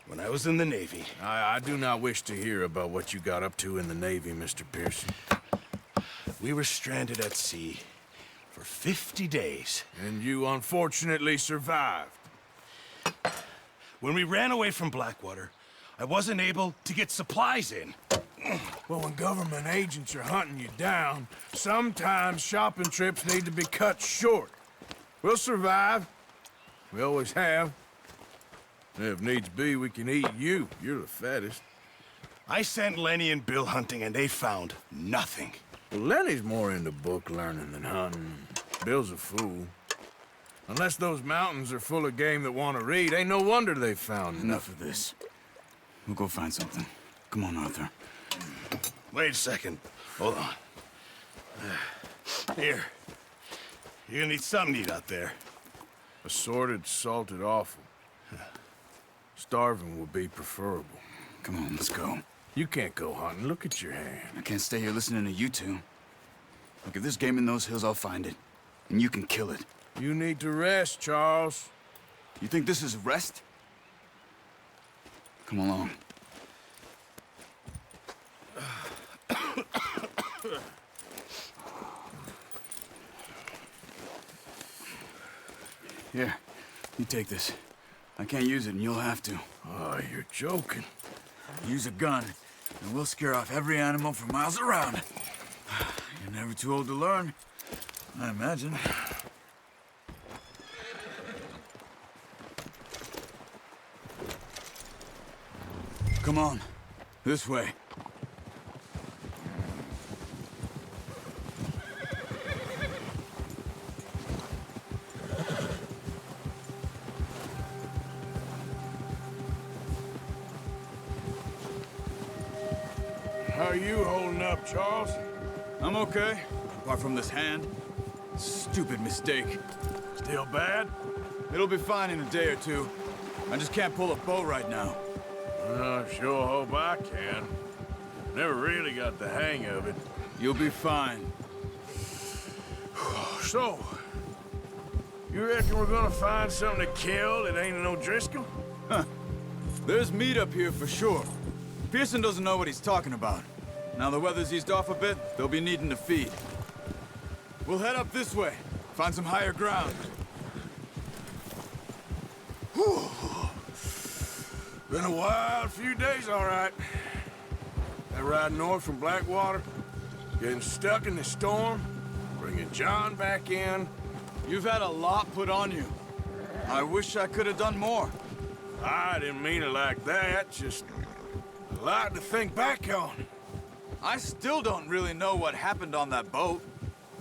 when I was in the Navy. I do not wish to hear about what you got up to in the Navy, Mr. Pearson. We were stranded at sea for 50 days. And you unfortunately survived. When we ran away from Blackwater, I wasn't able to get supplies in. Well, when government agents are hunting you down, sometimes shopping trips need to be cut short. We'll survive. We always have. If needs be, we can eat you. You're the fattest. I sent Lenny and Bill hunting, and they found nothing. Well, Lenny's more into book learning than hunting. Bill's a fool. Unless those mountains are full of game that want to read, ain't no wonder they found Enough of this. We'll go find something. Come on, Arthur. Wait a second. Hold on. Here. You're gonna need something to eat out there. Assorted, salted offal. Starving would be preferable. Come on, let's go. You can't go hunting. Look at your hand. I can't stay here listening to you two. Look, if there's game in those hills, I'll find it. And you can kill it. You need to rest, Charles. You think this is rest? Come along. Here, you take this. I can't use it, and you'll have to. Oh, you're joking. Use a gun, and we'll scare off every animal for miles around. You're never too old to learn, I imagine. Come on, this way. How are you holding up, Charles? I'm okay, apart from this hand. Stupid mistake. Still bad? It'll be fine in a day or two. I just can't pull a bow right now. Sure hope I can. Never really got the hang of it. You'll be fine. So, you reckon we're gonna find something to kill that ain't no Driscoll? There's meat up here for sure. Pearson doesn't know what he's talking about. Now the weather's eased off a bit, they'll be needing to feed. We'll head up this way, find some higher ground. Whew. Been a wild few days, all right. That ride north from Blackwater, getting stuck in the storm, bringing John back in. You've had a lot put on you. I wish I could have done more. I didn't mean it like that, just a lot to think back on. I still don't really know what happened on that boat.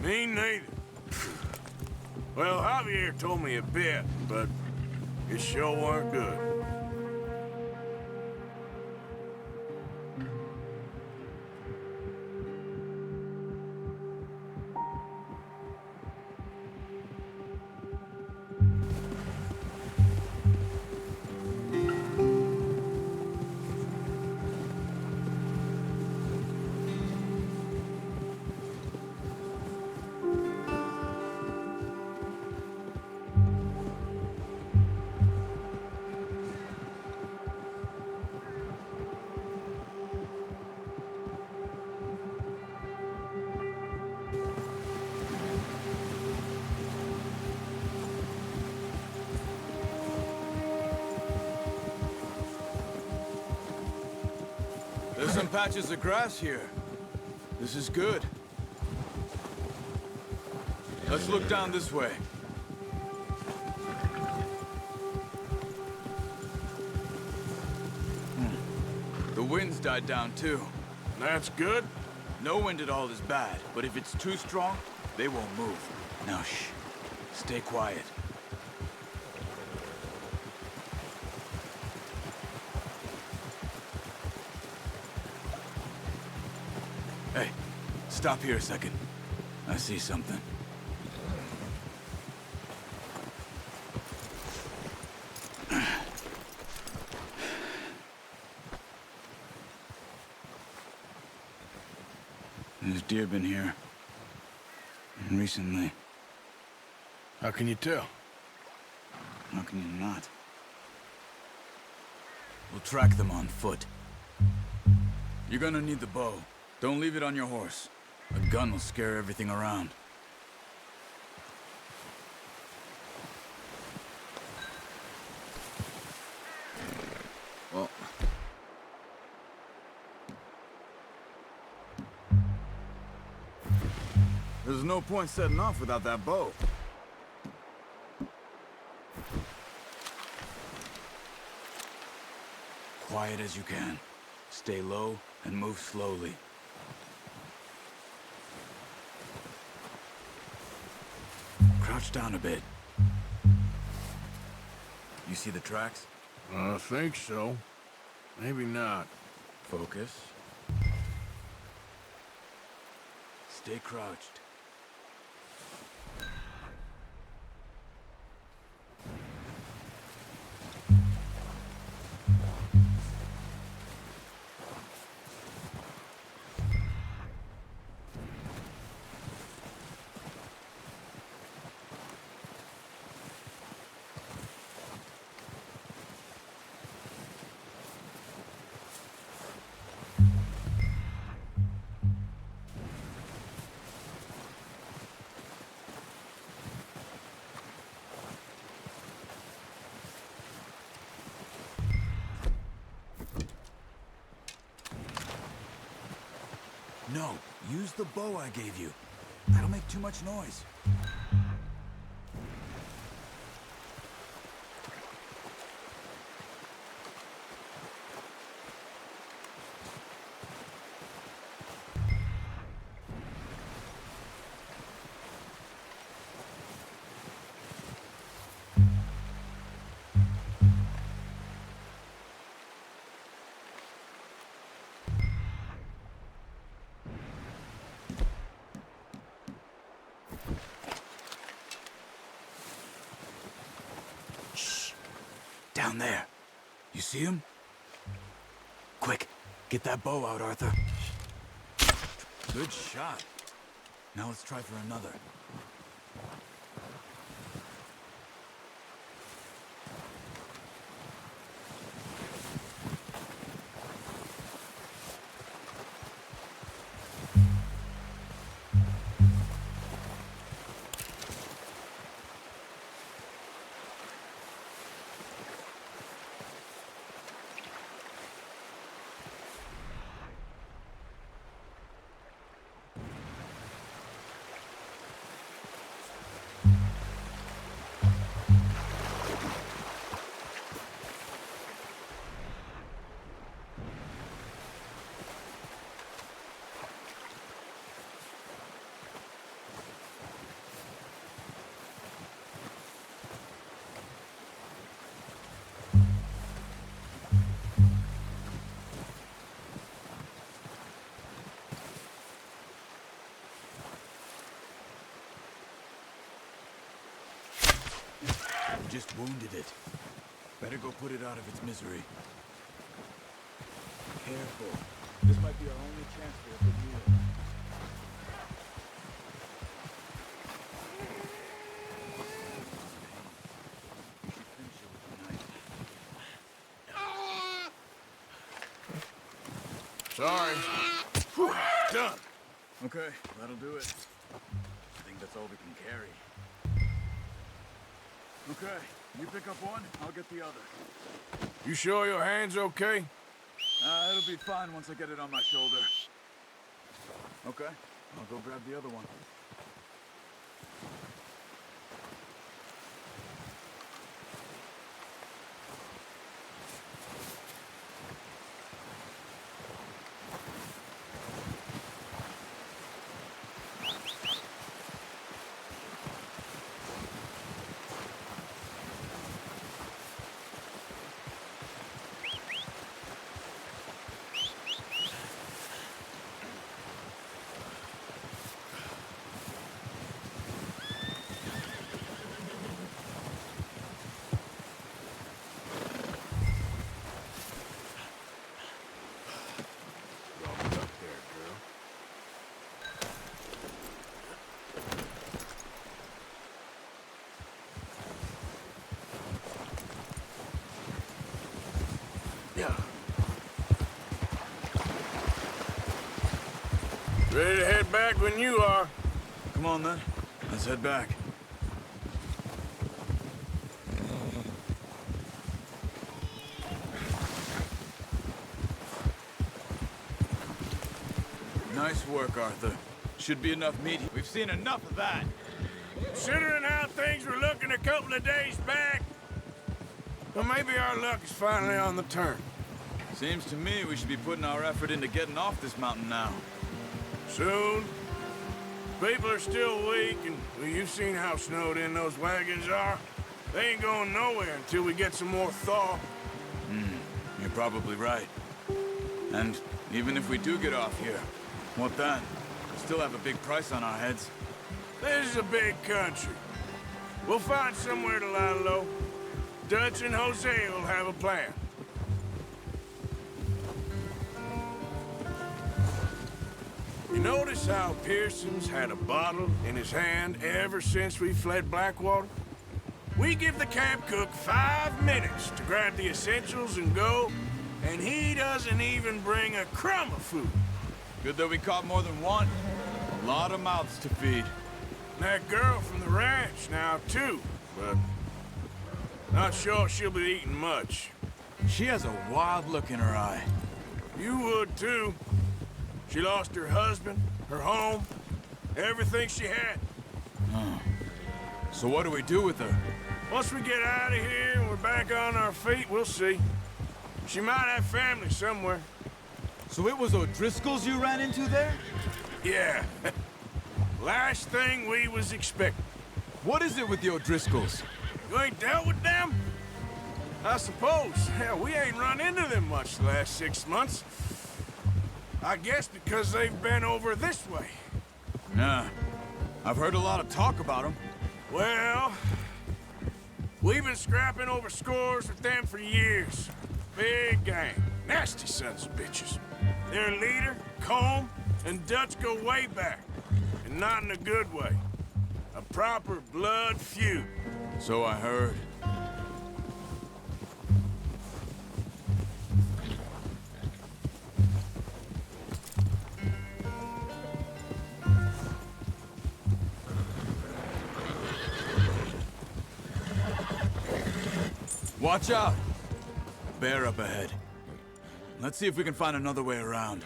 Me neither. Well, Javier told me a bit, but it sure weren't good. There's some patches of grass here. This is good. Let's look down this way. The wind's died down too. That's good. No wind at all is bad, but if it's too strong, they won't move. Now shh. Stay quiet. Hey, stop here a second. I see something. There's deer been here. Recently. How can you tell? How can you not? We'll track them on foot. You're gonna need the bow. Don't leave it on your horse. A gun will scare everything around. Well... There's no point setting off without that bow. Quiet as you can. Stay low and move slowly. Crouch down a bit. You see the tracks? I think so. Maybe not. Focus. Stay crouched. No, use the bow I gave you. That'll make too much noise. Down there. You see him? Quick, get that bow out, Arthur. Good shot. Now let's try for another. You just wounded it. Better go put it out of its misery. Careful. This might be our only chance for a good meal. You should finish it with a knife. Sorry. Whew, done. Okay, that'll do it. I think that's all we can carry. Okay, you pick up one, I'll get the other. You sure your hand's okay? It'll be fine once I get it on my shoulder. Okay, I'll go grab the other one. Ready to head back when you are. Come on, then. Let's head back. Nice work, Arthur. Should be enough meat. We've seen enough of that. Considering how things were looking a couple of days back, well, maybe our luck is finally on the turn. Seems to me we should be putting our effort into getting off this mountain now. Soon. People are still weak, and well, you've seen how snowed in those wagons are. They ain't going nowhere until we get some more thaw. You're probably right. And even if we do get off here, what then? We still have a big price on our heads. This is a big country. We'll find somewhere to lie low. Dutch and Jose will have a plan. You notice how Pearson's had a bottle in his hand ever since we fled Blackwater? We give the camp cook 5 minutes to grab the essentials and go, and he doesn't even bring a crumb of food. Good that we caught more than one. A lot of mouths to feed. And that girl from the ranch now, too, but not sure she'll be eating much. She has a wild look in her eye. You would, too. She lost her husband, her home, everything she had. So what do we do with her? Once we get out of here and we're back on our feet, we'll see. She might have family somewhere. So it was O'Driscoll's you ran into there? Yeah. Last thing we was expecting. What is it with the O'Driscolls? You ain't dealt with them? I suppose. Hell, we ain't run into them much the last 6 months. I guess because they've been over this way. Nah. I've heard a lot of talk about them. Well, we've been scrapping over scores with them for years. Big gang. Nasty sons of bitches. Their leader, Combe, and Dutch go way back. And not in a good way. A proper blood feud. So I heard. Watch out! Bear up ahead. Let's see if we can find another way around.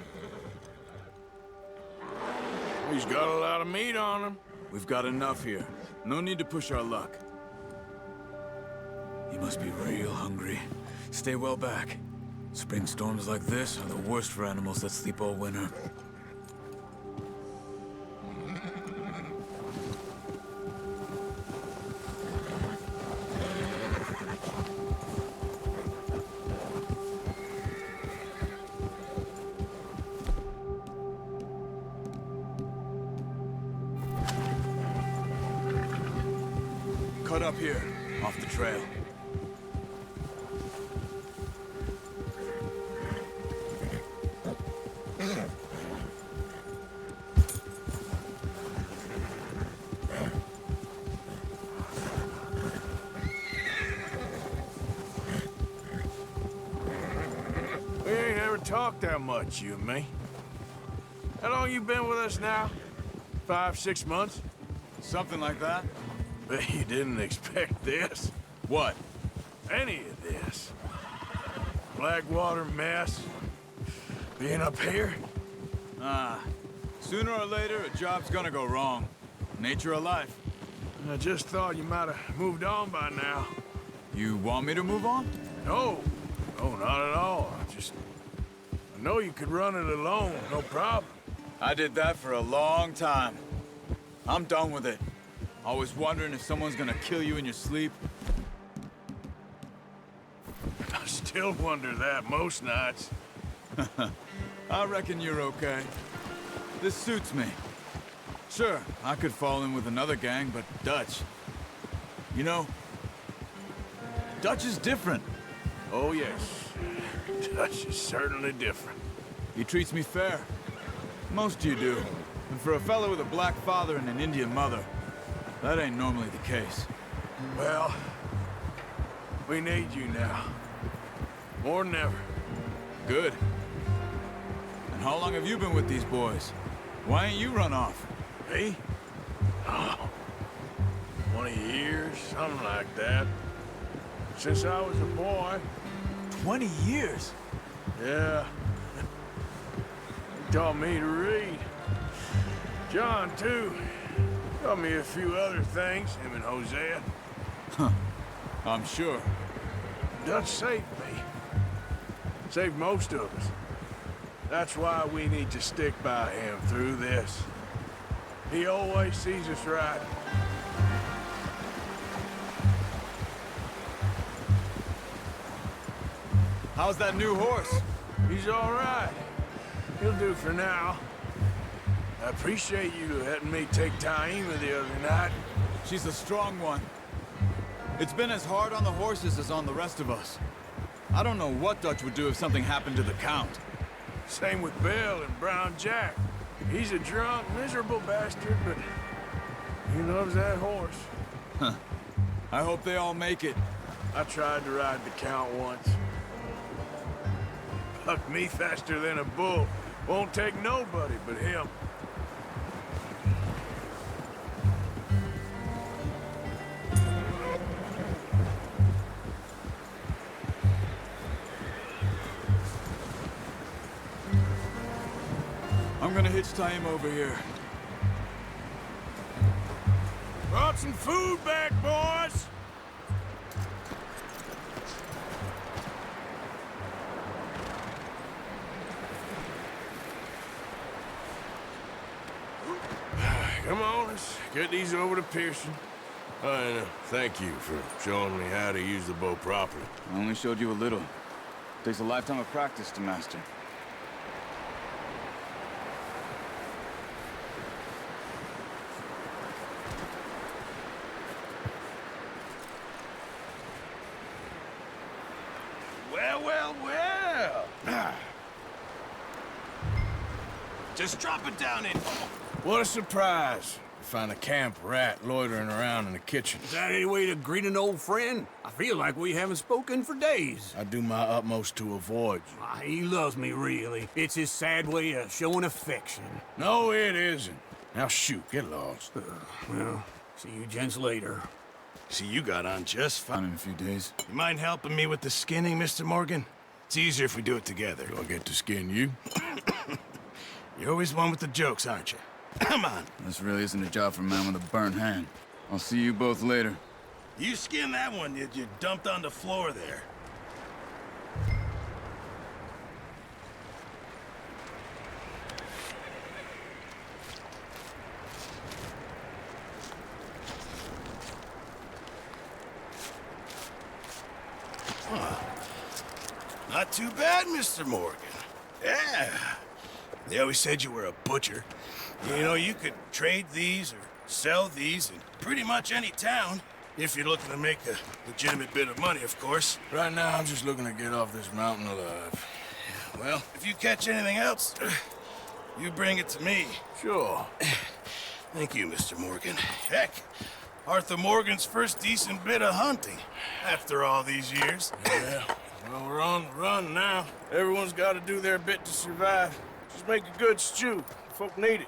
He's got a lot of meat on him. We've got enough here. No need to push our luck. He must be real hungry. Stay well back. Spring storms like this are the worst for animals that sleep all winter. Cut up here, off the trail. We ain't ever talked that much, you and me. How long you been with us now? 5, 6 months? Something like that? Bet you didn't expect this. What? Any of this. Blackwater mess. Being up here. Sooner or later, a job's gonna go wrong. Nature of life. I just thought you might have moved on by now. You want me to move on? No. No, not at all. I know you could run it alone, no problem. I did that for a long time. I'm done with it. Always wondering if someone's gonna kill you in your sleep. I still wonder that most nights. I reckon you're okay. This suits me. Sure, I could fall in with another gang, but Dutch... You know, Dutch is different. Oh, yes. Dutch is certainly different. He treats me fair. Most you do. And for a fellow with a black father and an Indian mother, that ain't normally the case. Well, we need you now. More than ever. Good. And how long have you been with these boys? Why ain't you run off? Me? Oh, 20 years, something like that. Since I was a boy. 20 years? Yeah. He taught me to read. John, too. Taught me a few other things, him and Hosea. I'm sure. Dutch saved me. Saved most of us. That's why we need to stick by him through this. He always sees us right. How's that new horse? He's all right. He'll do for now. I appreciate you letting me take Taima the other night. She's a strong one. It's been as hard on the horses as on the rest of us. I don't know what Dutch would do if something happened to the Count. Same with Bill and Brown Jack. He's a drunk, miserable bastard, but he loves that horse. I hope they all make it. I tried to ride the Count once. Bucked me faster than a bull. Won't take nobody but him. I'm gonna hitch Taima over here. Brought some food back, boys! Come on, let's get these over to Pearson. And thank you for showing me how to use the bow properly. I only showed you a little. Takes a lifetime of practice to master. Well, well, well. Just drop it down in. What a surprise. To find a camp rat loitering around in the kitchen. Is that any way to greet an old friend? I feel like we haven't spoken for days. I do my utmost to avoid you. He loves me, really. It's his sad way of showing affection. No, it isn't. Now shoot, get lost. Well, see you gents later. See, you got on just fine. In a few days. You mind helping me with the skinning, Mr. Morgan? It's easier if we do it together. Do I get to skin you? You're always one with the jokes, aren't you? Come on. This really isn't a job for a man with a burnt hand. I'll see you both later. You skin that one you dumped on the floor there. Not too bad, Mr. Morgan. Yeah. They always said you were a butcher. You know, you could trade these or sell these in pretty much any town. If you're looking to make a legitimate bit of money, of course. Right now, I'm just looking to get off this mountain alive. Well, if you catch anything else, you bring it to me. Sure. Thank you, Mr. Morgan. Heck, Arthur Morgan's first decent bit of hunting after all these years. Yeah. Well, we're on the run now. Everyone's got to do their bit to survive. Just make a good stew. Folk need it.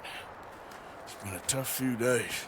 It's been a tough few days.